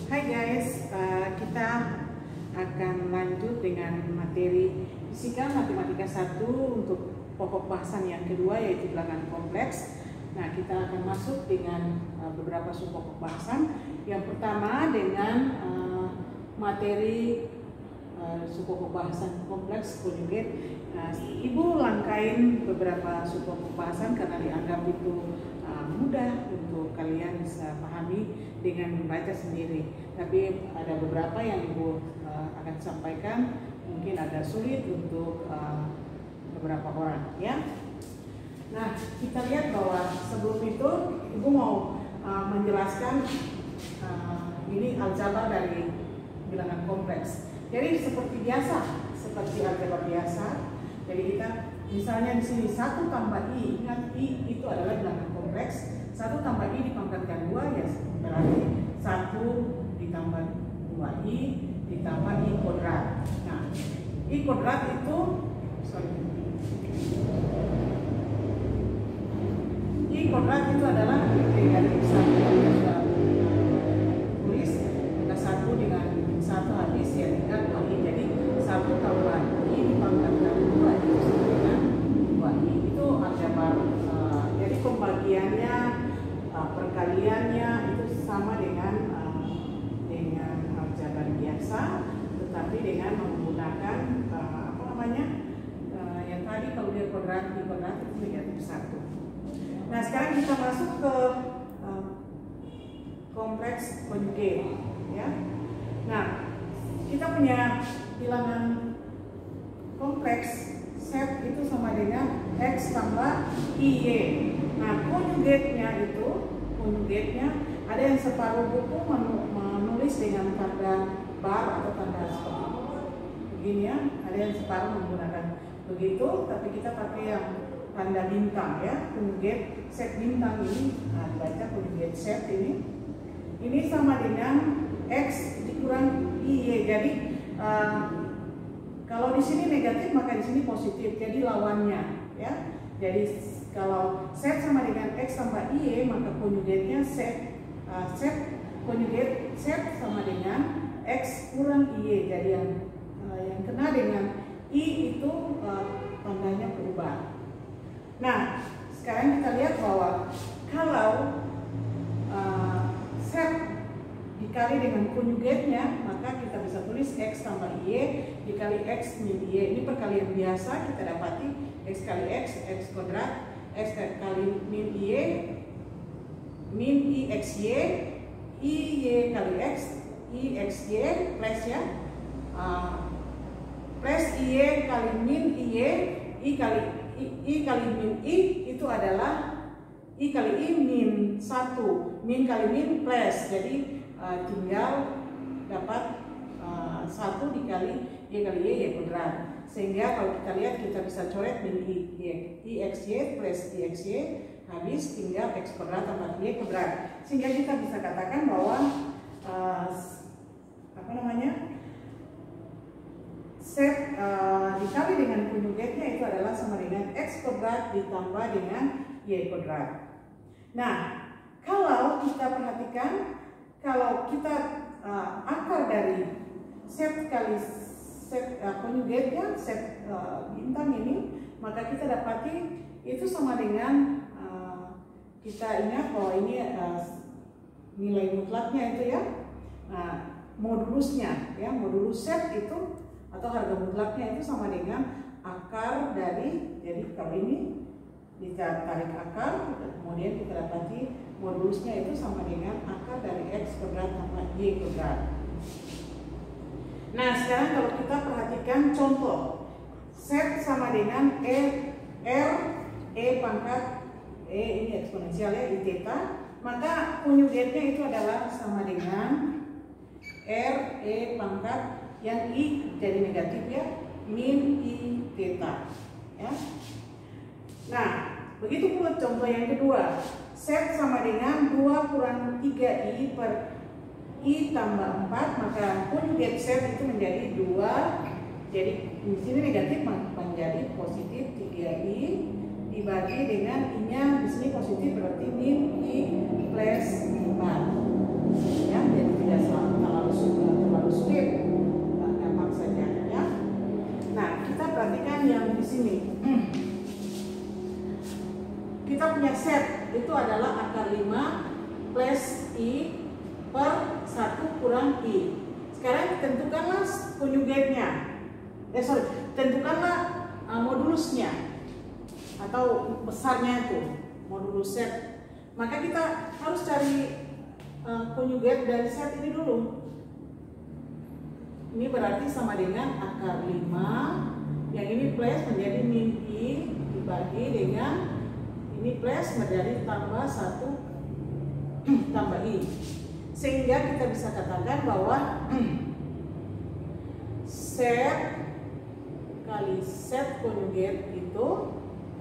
Hai guys, kita akan lanjut dengan materi Fisika Matematika 1 untuk pokok bahasan yang kedua, yaitu bilangan kompleks. Nah, kita akan masuk dengan beberapa subpokok bahasan. Yang pertama dengan materi subpokok bahasan kompleks conjugate. Ibu langkain beberapa subpokok bahasan karena dianggap itu mudah untuk kalian bisa pahami dengan membaca sendiri. Tapi ada beberapa yang Ibu akan sampaikan mungkin agak sulit untuk beberapa orang, ya. Nah, kita lihat bahwa sebelum itu Ibu mau menjelaskan ini aljabar dari bilangan kompleks. Jadi seperti biasa, seperti aljabar biasa. Jadi kita misalnya di sini 1 tambah i, ingat i itu adalah bilangan kompleks. 1 tambah i dipangkatkan 2 ya berarti 1 ditambah 2i ditambah i kuadrat. Nah, i kuadrat itu i kuadrat itu adalah dari 1 yang sudah tulis, maka 1 dengan 1 habis ya tinggal 2i. Jadi 1 tambah i dipangkatkan 2 itu sama dengan 2i. Itu aljabar. Jadi pembagiannya, perkaliannya itu sama dengan aljabar biasa, tetapi dengan menggunakan yang tadi kalau dia kuadrat i kuadrat itu negatif 1. Nah, sekarang kita masuk ke kompleks conjugate, ya. Nah, kita punya bilangan kompleks set itu sama dengan x tambah iy. Nah, conjugate-nya ada yang separuh buku menulis dengan tanda bar atau tanda seperti begini, ya. Ada yang separuh menggunakan begitu, tapi kita pakai yang tanda bintang, ya. Conjugate set bintang ini, nah, dibaca conjugate set ini sama dengan x dikurang iy. Jadi kalau di sini negatif maka di sini positif, jadi lawannya, ya. Jadi kalau set sama dengan x tambah iy, maka conjugate-nya set conjugate set sama dengan x kurang iy. Jadi yang kena dengan i itu tandanya berubah. Nah, sekarang kita lihat bahwa kalau set dikali dengan conjugate-nya, maka kita bisa tulis x tambah y dikali x min y. Ini perkalian biasa, kita dapati x kali x kuadrat, x kali min y, min i x y, i y kali x, i x y plus, ya, plus i y kali min i y, i kali min i itu adalah i kali i min 1, min kali min plus. Jadi tinggal dapat 1 dikali y kali y kuadrat. Sehingga kalau kita lihat, kita bisa coret min i x y plus i x y, habis tinggal x kuadrat tambah y kuadrat. Sehingga kita bisa katakan bahwa set dikali dengan conjugate-nya itu adalah sama dengan x kuadrat ditambah dengan y kuadrat. Nah, kalau kita perhatikan, kalau kita akar dari set kali set conjugate-nya, set bintang ini, maka kita dapati itu sama dengan kita ingat bahwa ini nilai mutlaknya itu, ya, modulusnya, ya, modulus set itu atau harga mutlaknya itu sama dengan akar dari, jadi kalau ini kita tarik akar, kemudian kita dapati modulusnya itu sama dengan akar dari x kuadrat tambah y kuadrat. Nah, sekarang kalau kita perhatikan contoh set sama dengan e pangkat ini eksponensial, ya, i theta, maka conjugate-nya itu adalah sama dengan e pangkat yang i jadi negatif, ya, min i theta, ya. Nah, begitu pula contoh yang kedua, set sama dengan 2 kurang 3i per i tambah 4, maka conjugate set itu menjadi 2, jadi di sini negatif menjadi positif 3i dibagi dengan i-nya di sini positif, berarti min i plus 4, ya. Jadi tidak salah. kita punya set itu adalah akar 5 plus I per 1 kurang I. Sekarang tentukanlah konjugatnya. Tentukanlah modulusnya atau besarnya itu modulus set. Maka kita harus cari konjugat dari set ini dulu. Ini berarti sama dengan akar 5, yang ini plus menjadi min I dibagi dengan ini plus menjadi tambah 1 tambah I. Sehingga kita bisa katakan bahwa set kali set konjugat itu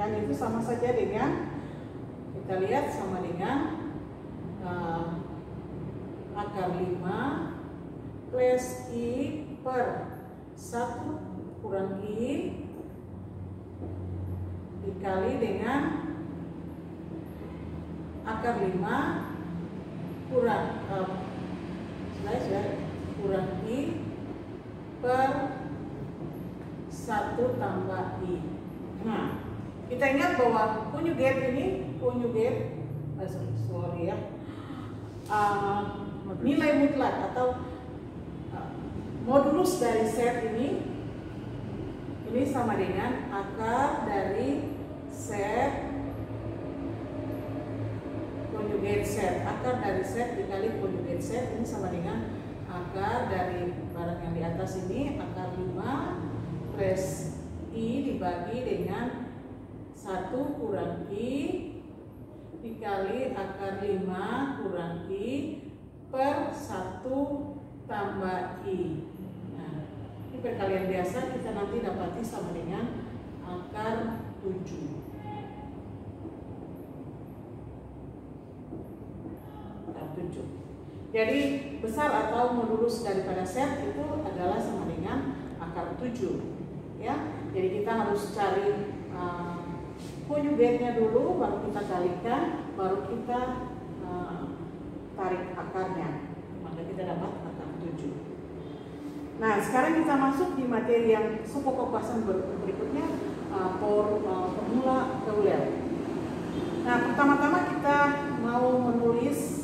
kan itu sama saja dengan, kita lihat sama dengan akar 5 plus I per 1 kurang I dikali dengan akar 5 kurang kurang I per 1 tambah I. Nah, kita ingat bahwa konjugat ini nilai mutlak atau modulus dari set ini sama dengan akar dari set konjugat set. Akar dari set dikali konjugat set ini sama dengan akar dari barang yang di atas ini, akar 5 plus I dibagi dengan 1 kurang I dikali akar 5 kurang I per 1 tambah I. Nah, ini perkalian biasa, kita nanti dapati sama dengan akar 7. Jadi besar atau modulus daripada set itu adalah sama dengan akar 7. Ya, jadi kita harus cari konjugatnya dulu, baru kita kalikan, baru kita tarik akarnya, maka kita dapat akar 7. Nah, sekarang kita masuk di materi yang sepokok bahasan berikutnya, formula Euler. Nah, pertama-tama kita mau menulis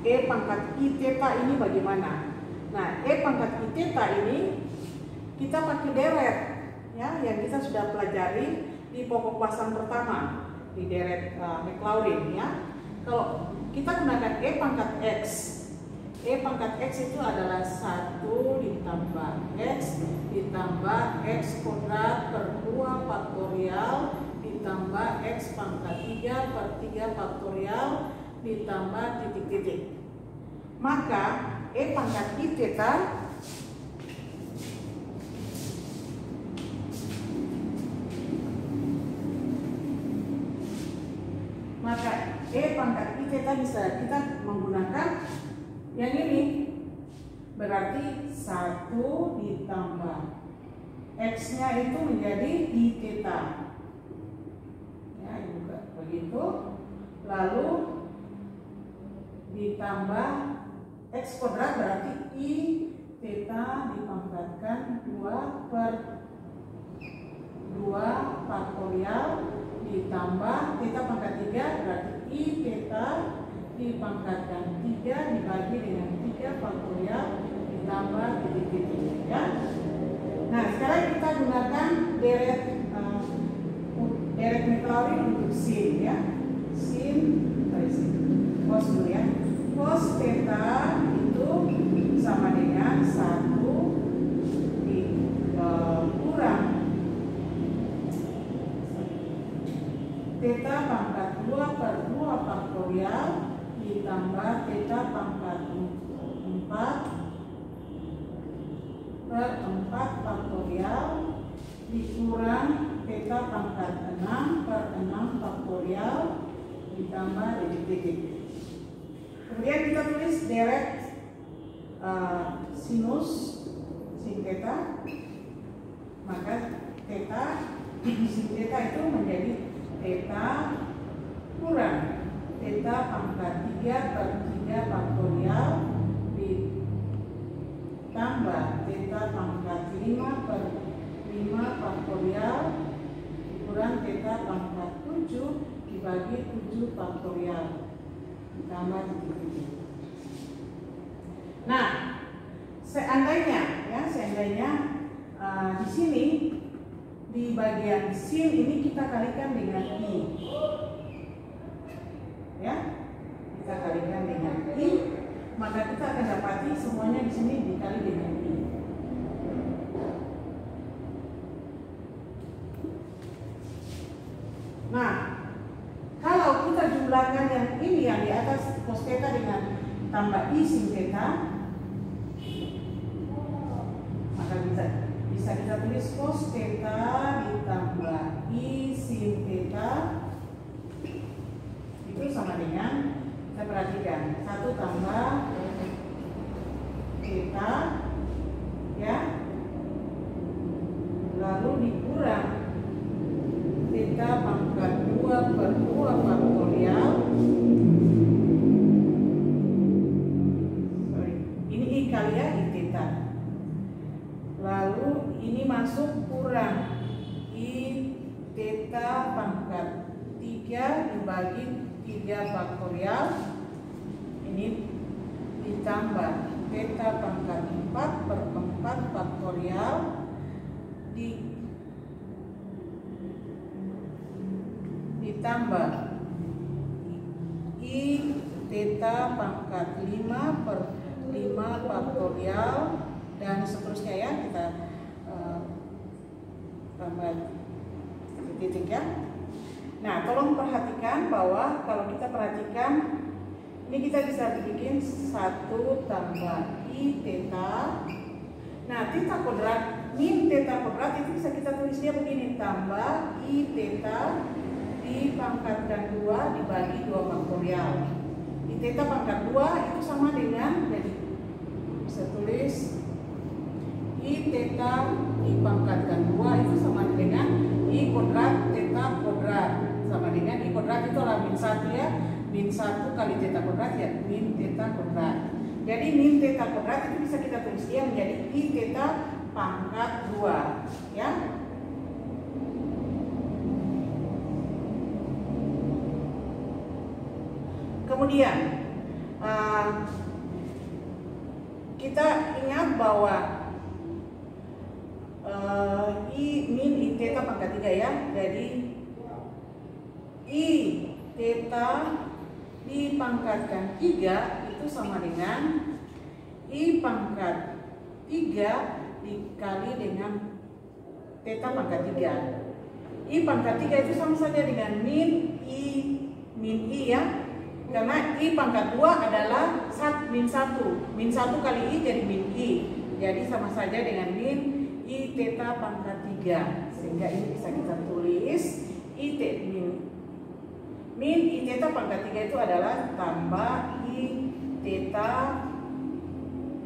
E pangkat I theta ini bagaimana. Nah, E pangkat I theta ini kita pakai deret, ya, yang kita sudah pelajari di pokok bahasan pertama di deret Maclaurin, ya. Kalau kita gunakan E pangkat X, E pangkat X itu adalah 1 ditambah X ditambah X kuadrat per 2 faktorial ditambah X pangkat 3 per 3 faktorial ditambah titik-titik. Maka E pangkat I theta bisa kita menggunakan yang ini, berarti 1 ditambah X nya itu menjadi I theta, ya, juga begitu, lalu ditambah X kuadrat berarti I theta dipangkatkan 2 per 2 faktorial ditambah theta pangkat 3 berarti I theta dipangkatkan 3 dibagi dengan 3 faktorial ditambah titik-titik, ya. Nah, sekarang kita gunakan deret Maclaurin untuk sin, ya. Sin cos dulu, ya. Cos theta itu sama dengan 1 kurang theta pangkat 2 per 2 faktorial ditambah theta pangkat 4 per 4 faktorial dikurang theta pangkat 6 per 6 faktorial ditambah titik-titik. Kemudian kita tulis deret sinus sin theta, maka theta sin theta itu menjadi theta kurang theta pangkat 3 per 3 faktorial ditambah theta pangkat 5 per 5 faktorial dikurang theta pangkat 7 dibagi 7 faktorial ditambah titik-titik. Nah, seandainya di sini di bagian sin ini kita kalikan dengan i, ya, kita kalikan dengan i, maka kita akan dapati semuanya di sini dikali dengan i. Nah, kalau kita jumlahkan yang ini yang di atas cos theta dengan tambah i sin theta, maka bisa kita tulis cos theta ditambah i sin theta itu sama dengan, kita perhatikan, 1 tambah theta, ya, lalu dikurang theta pangkat 2 per 2 faktorial. Ini i kali ya, i theta. Lalu ini masuk kurang i theta pangkat 3 dibagi 3 faktorial. Ini ditambah theta pangkat 4 per 4 faktorial ditambah i theta pangkat 5 per 5 faktorial dan seterusnya, ya, kita tambah titik, ya. Nah, tolong perhatikan bahwa kalau kita perhatikan ini kita bisa bikin 1 tambah i theta. Nah, theta kuadrat min theta kuadrat itu bisa kita tulis dia begini, tambah i theta dipangkatkan 2 dibagi 2 faktorial. I theta pangkat 2 itu sama dengan, jadi bisa tulis i theta dipangkatkan 2 itu sama dengan i kuadrat theta kuadrat, sama dengan i kuadrat itu adalah min 1, ya, min 1 kali theta kuadrat, ya, min theta kuadrat. Jadi min theta kuadrat itu bisa kita tulis dia menjadi i theta pangkat 2, ya. Kemudian kita ingat bahwa min i theta pangkat 3, ya. Jadi i theta dipangkatkan 3 itu sama dengan i pangkat 3 dikali dengan theta pangkat 3. I pangkat 3 itu sama saja dengan min i, ya. Karena i pangkat 2 adalah min 1. Min 1 kali i jadi min i. Jadi sama saja dengan min i theta pangkat 3. Sehingga ini bisa kita tulis min i theta pangkat 3 itu adalah tambah i theta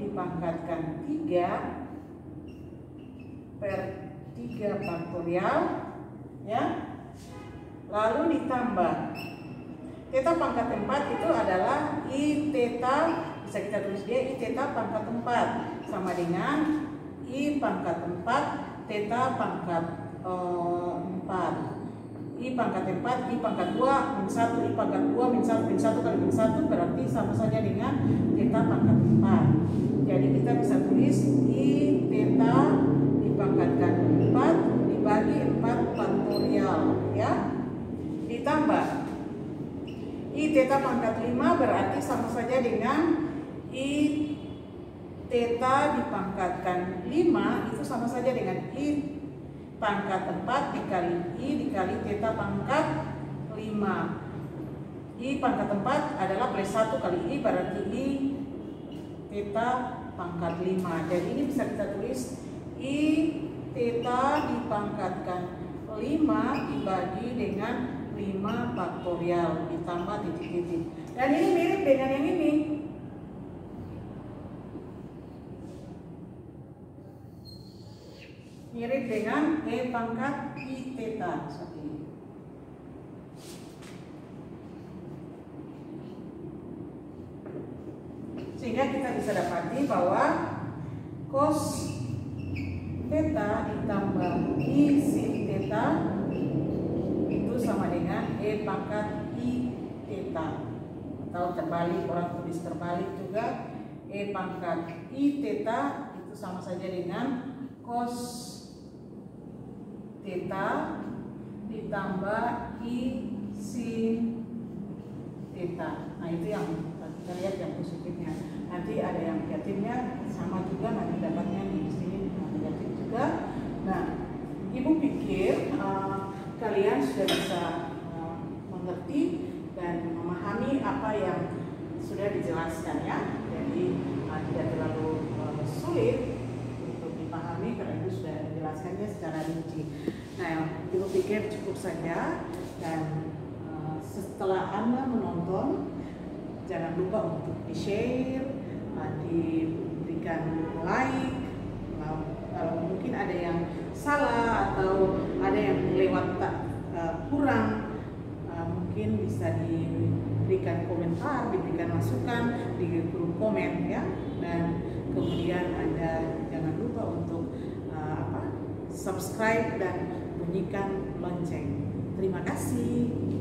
dipangkatkan 3 per 3 faktorial, ya. Lalu ditambah theta pangkat 4 itu adalah i theta, bisa kita tulis dia i theta pangkat 4 sama dengan i pangkat 4 theta pangkat 4. I pangkat 4, i pangkat 2 min 1, i pangkat 2 min 1 kali min 1 berarti sama saja dengan theta pangkat 4. Jadi kita bisa tulis i theta dipangkatkan 4 dibagi 4 faktorial, ya. Ditambah i theta pangkat 5 berarti sama saja dengan i theta dipangkatkan 5 itu sama saja dengan i pangkat 4 dikali i dikali theta pangkat 5. I pangkat 4 adalah plus 1 kali i berarti i theta pangkat 5. Jadi ini bisa kita tulis i theta dipangkatkan 5 dibagi dengan 5 faktorial ditambah titik-titik. Dan ini mirip dengan yang ini. Mirip dengan e pangkat i theta seperti ini. Sehingga kita bisa dapati bahwa cos theta ditambah i sin theta itu sama dengan e E pangkat I theta, atau terbalik, orang tulis terbalik juga. E pangkat I theta itu sama saja dengan cos theta ditambah I sin theta. Nah itu yang kita lihat yang positifnya. Nanti ada yang negatifnya, sama juga nanti dapatnya di sini negatif juga. Nah, Ibu pikir kalian sudah bisa mengerti dan memahami apa yang sudah dijelaskan ya. Jadi tidak terlalu sulit untuk dipahami karena itu sudah dijelaskannya secara rinci. Nah, Ibu pikir cukup saja, dan setelah Anda menonton, jangan lupa untuk di-share, diberikan like. Kalau mungkin ada yang salah atau ada yang lewat kurang, mungkin bisa diberikan komentar, diberikan masukan di grup komen ya. Dan kemudian Anda jangan lupa untuk subscribe dan bunyikan lonceng. Terima kasih.